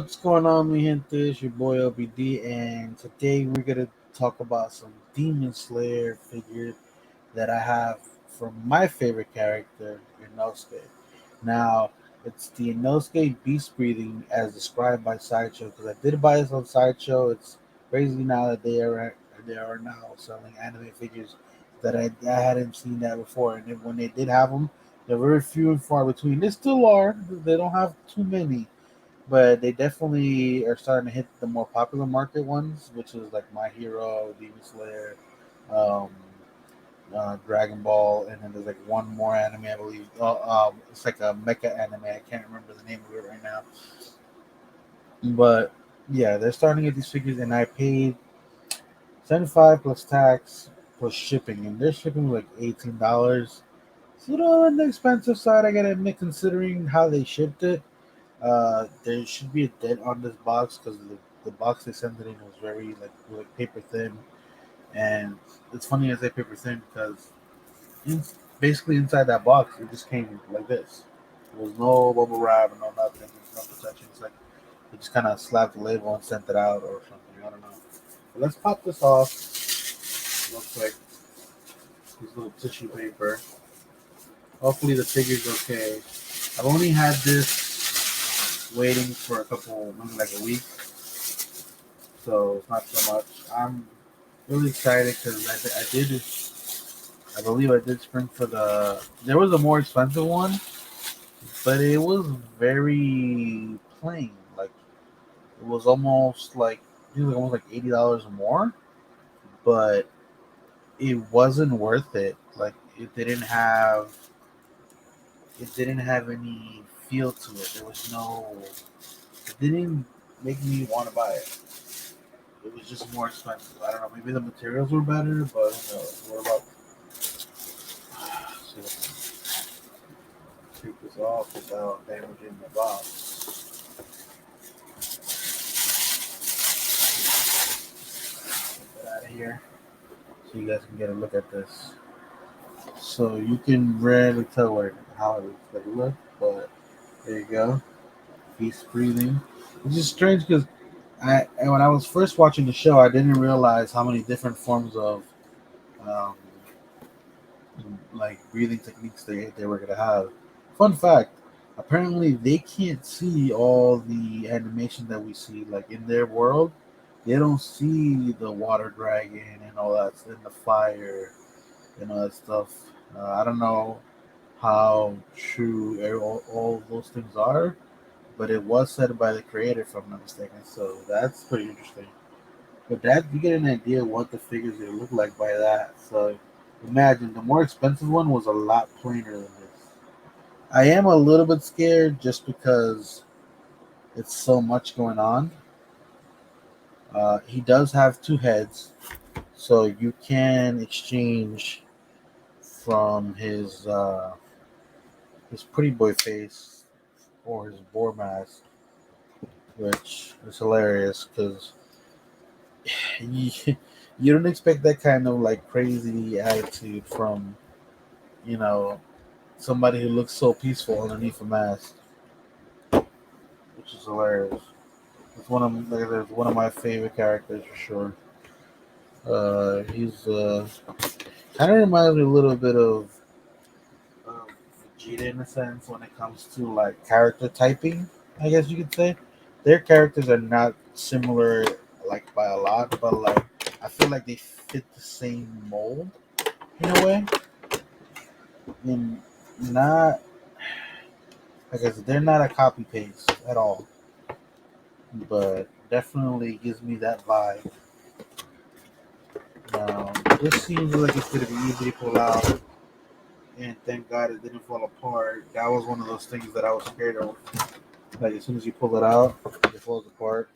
What's going on, mi gente? It's your boy LBD, and today we're gonna talk about some Demon Slayer figures that I have from my favorite character, Inosuke. Now, it's the Inosuke Beast Breathing as described by Sideshow, because I did buy this on Sideshow. It's crazy now that they are now selling anime figures that I hadn't seen that before, and then when they did have them, they're very few and far between. They still are. They don't have too many, but they definitely are starting to hit the more popular market ones, which is like My Hero, Demon Slayer, um, Dragon Ball, and then there's like one more anime I believe. It's like a mecha anime. I can't remember the name of it right now, but yeah, they're starting to get these figures, and I paid 75 plus tax plus shipping, and their shipping was like $18. So, on the expensive side, I gotta admit, considering how they shipped it. There should be a dent on this box because the box they sent it in was very like paper thin, and it's funny I say paper thin because in, basically inside that box it just came like this. There was no bubble wrap, no nothing, no protection. It's like they just kind of slapped the label and sent it out or something. I don't know. But let's pop this off real quick. This little tissue paper. Hopefully the figure's okay. I've only had this waiting for a couple, maybe like a week, so it's not so much. I'm really excited because I believe I did spring for the. There was a more expensive one, but it was very plain. Like it was almost like it was almost like $80 more, but it wasn't worth it. Like it didn't have any feel to it. There was no. It didn't make me want to buy it. It was just more expensive. I don't know. Maybe the materials were better, but who knows? What about? So take this off without damaging the box. Get that out of here so you guys can get a look at this. So you can rarely tell how it looks but there you go. Peace breathing. It's just strange because when I was first watching the show, I didn't realize how many different forms of um, like breathing techniques they were gonna have. Fun fact: apparently they can't see all the animation that we see. Like in their world, they don't see the water dragon and all that, and the fire and all that stuff. I don't know how true all those things are, but it was said by the creator, if I'm not mistaken. So that's pretty interesting. But that you get an idea what the figures they look like by that. So imagine the more expensive one was a lot plainer than this. I am a little bit scared just because it's so much going on. He does have two heads, so you can exchange from his pretty boy face or his boar mask, which is hilarious because you, you don't expect that kind of like crazy attitude from you know somebody who looks so peaceful underneath a mask, which is hilarious. It's one of my favorite characters for sure. He's kind of reminds me a little bit of Vegeta in a sense when it comes to like character typing. I guess you could say their characters are not similar like by a lot, but like I feel like they fit the same mold in a way, and not like I said, they're not a copy paste at all, but definitely gives me that vibe. This seems like it's gonna be easy to pull out, and thank God it didn't fall apart. That was one of those things that I was scared of. Like as soon as you pull it out, it falls apart.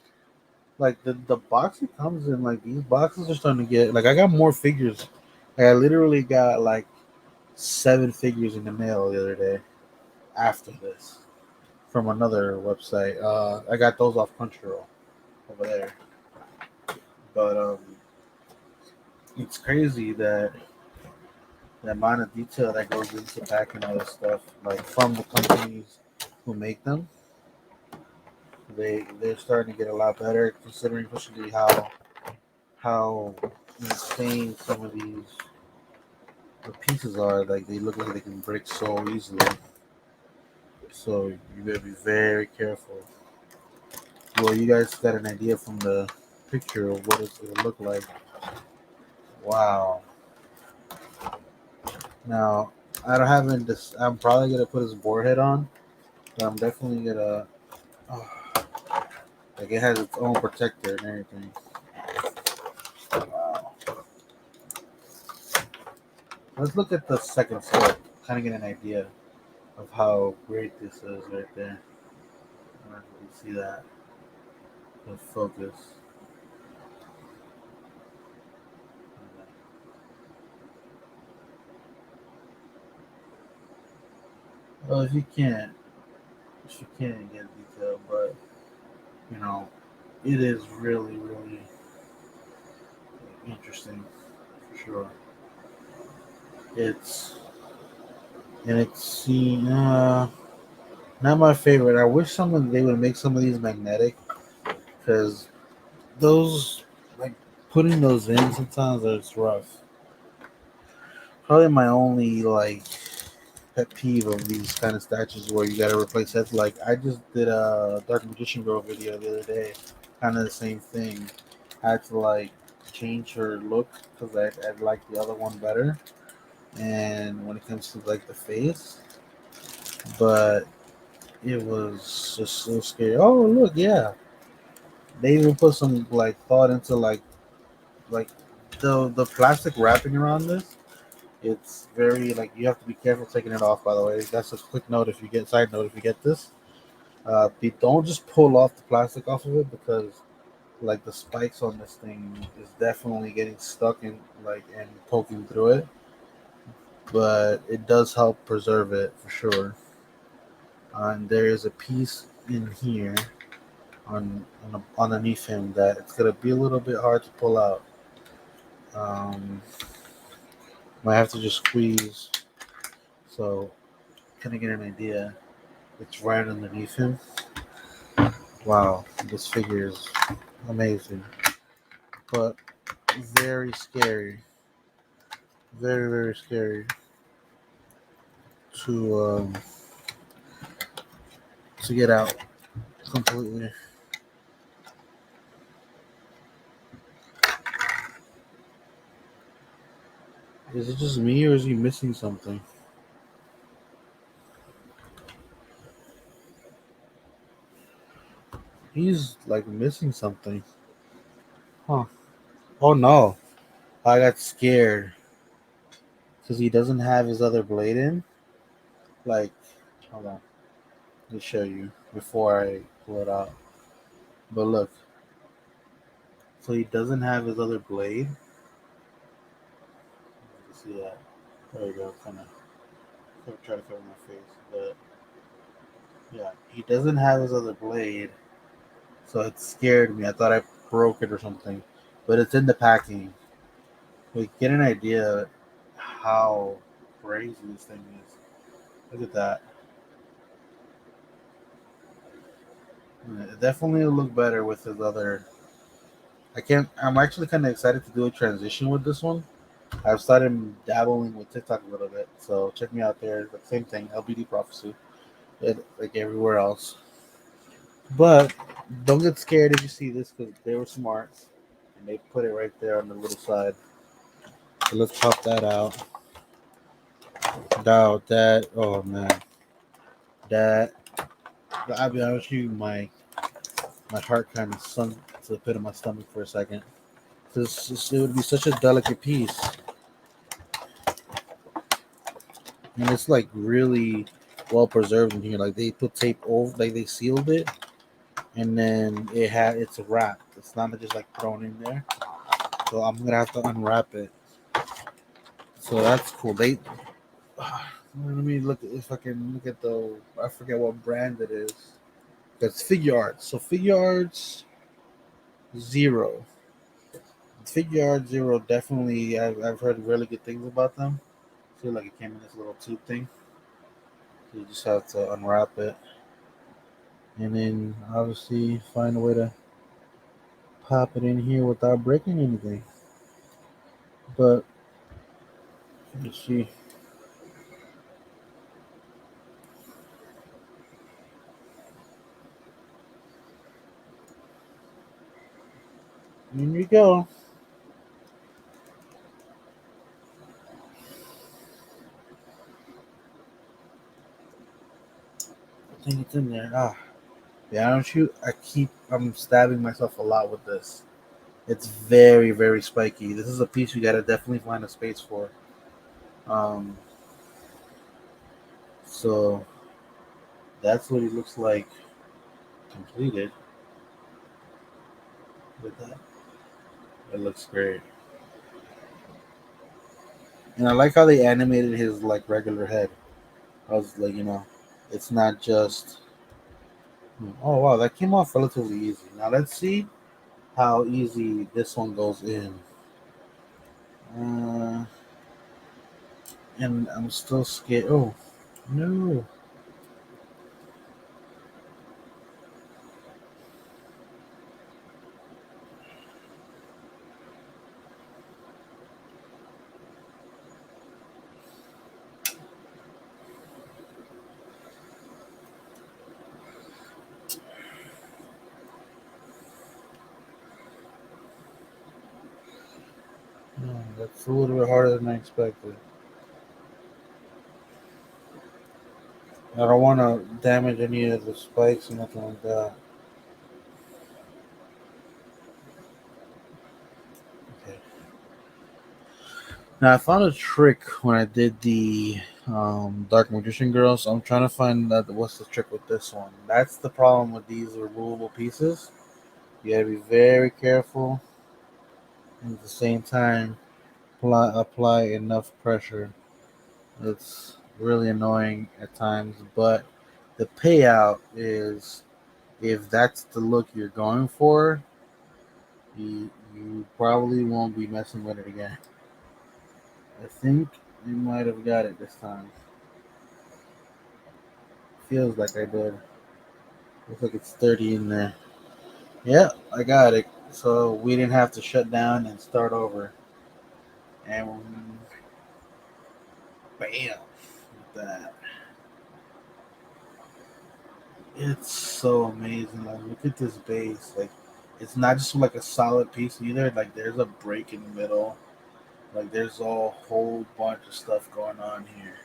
Like the box it comes in, like these boxes are starting to get like I got more figures. Like, I literally got like 7 figures in the mail the other day after this from another website. I got those off Crunchyroll over there. But it's crazy that the amount of detail that goes into packing all this stuff, like from the companies who make them, They're starting to get a lot better, considering especially how insane some of these the pieces are. Like they look like they can break so easily. So you better be very careful. Well, you guys got an idea from the picture of what it's gonna look like. Wow. Now I don't have this. I'm probably gonna put his board head on, but I'm definitely gonna. Oh, like it has its own protector and everything. Wow. Let's look at the second step. Kind of get an idea of how great this is right there. I don't know if you can see that. The focus. Well, if you can't get detail, but you know, it is really, really interesting for sure. It's it's not my favorite. I wish someone they would make some of these magnetic because those like putting those in sometimes it's rough. Probably my only like pet peeve of these kind of statues where you gotta replace heads. Like I just did a Dark Magician Girl video the other day, kind of the same thing. I had to like change her look because I like the other one better. And when it comes to like the face, but it was just so scary. Oh look, yeah, they even put some like thought into like the plastic wrapping around this. It's very like you have to be careful taking it off. By the way, that's a quick note if you get side note if you get this. They don't just pull off the plastic off of it because like the spikes on this thing is definitely getting stuck in like and poking through it. But it does help preserve it for sure. And there is a piece in here underneath him that it's gonna be a little bit hard to pull out. Um, might have to just squeeze. So kind of get an idea. It's right underneath him. Wow, this figure is amazing, but very scary. Very very scary to to get out completely. Is it just me or is he missing something? He's like missing something. Huh. Oh no. I got scared because he doesn't have his other blade in. Like, hold on. Let me show you before I pull it out. But look, so he doesn't have his other blade. You see that? There you go. Kind of try to cover my face, but yeah, he doesn't have his other blade, so it scared me. I thought I broke it or something, but it's in the packing. We get an idea how crazy this thing is. Look at that. It definitely will look better with his other. I can't. I'm actually kind of excited to do a transition with this one. I've started dabbling with TikTok a little bit, so check me out there. The same thing, LBD Prophecy, like everywhere else. But don't get scared if you see this because they were smart and they put it right there on the little side. So let's pop that out. Doubt that. Oh man, that. I'll be honest with you, my heart kind of sunk to the pit of my stomach for a second. This it would be such a delicate piece, and it's like really well preserved in here. Like they put tape over, like they sealed it, and then it's wrapped. It's not just like thrown in there. So I'm gonna have to unwrap it. So that's cool. They let me look if I can look at the. I forget what brand it is. That's Figure Arts. So Figure Arts Zero. Figure Arts Zero definitely. I've heard really good things about them. I feel like it came in this little tube thing. So you just have to unwrap it. and then obviously find a way to pop it in here without breaking anything. But let's see. Here you go. I think it's in there. Ah, yeah, don't you? I'm stabbing myself a lot with this. It's very, very spiky. This is a piece you gotta definitely find a space for. Um, so that's what it looks like completed with that. It looks great. And I like how they animated his like regular head. I was like, it's not just. Oh wow, that came off relatively easy. Now let's see how easy this one goes in. Uh, and I'm still scared. Oh no, no, that's a little bit harder than I expected. I don't want to damage any of the spikes or nothing like that. Okay. Now I found a trick when I did the Dark Magician Girl. So I'm trying to find that what's the trick with this one. That's the problem with these removable pieces. You gotta be very careful, and at the same time apply enough pressure. It's really annoying at times, but the payout is if that's the look you're going for, you probably won't be messing with it again. I think I might have got it this time. Feels like I did. Looks like it's 30 in there. Yeah, I got it. So we didn't have to shut down and start over. And bam, with that. It's so amazing. Like, look at this base. Like, it's not just like a solid piece either. Like, there's a break in the middle. Like, there's a whole bunch of stuff going on here.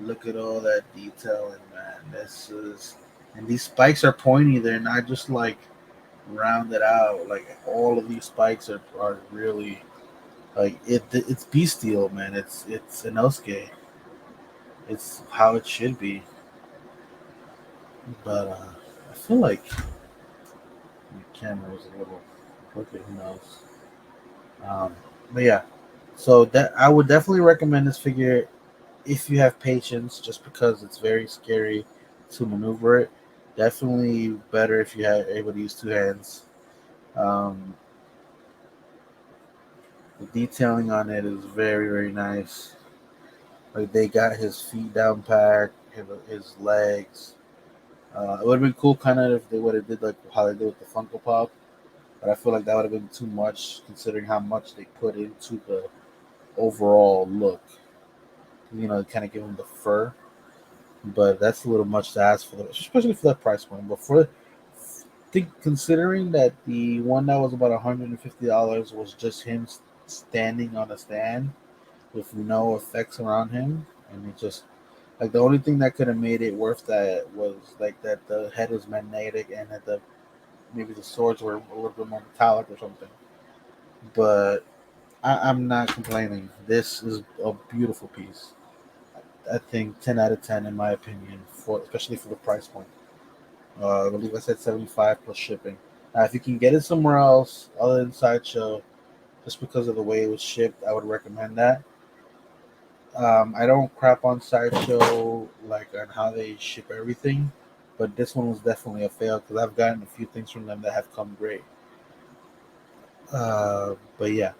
Look at all that detailing, man. This is, and these spikes are pointy. They're not just like rounded out. Like, all of these spikes are really like It's bestial, man. It's Inosuke. It's how it should be. But I feel like the camera was a little crooked. Who knows? Um, but yeah, so that I would definitely recommend this figure if you have patience, just because it's very scary to maneuver it. Definitely better if you are able to use two hands. Um, the detailing on it is very, very nice. Like they got his feet down packed, his legs. It would have been cool, kind of, if they would have did like how they did with the Funko Pop, but I feel like that would have been too much considering how much they put into the overall look. Kind of give him the fur, but that's a little much to ask for, especially for that price point. But think considering that the one that was about $150 was just him standing on a stand with no effects around him, and it just like the only thing that could have made it worth that was like that the head was magnetic and that the maybe the swords were a little bit more metallic or something. But I'm not complaining. This is a beautiful piece. I think 10 out of 10 in my opinion, for especially for the price point. I believe I said 75 plus shipping. Now, if you can get it somewhere else other than Sideshow, just because of the way it was shipped, I would recommend that. I don't crap on Sideshow like on how they ship everything, but this one was definitely a fail because I've gotten a few things from them that have come great. But yeah.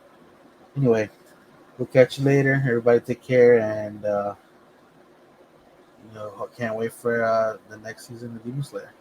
Anyway, we'll catch you later. Everybody, take care, and can't wait for the next season of Demon Slayer.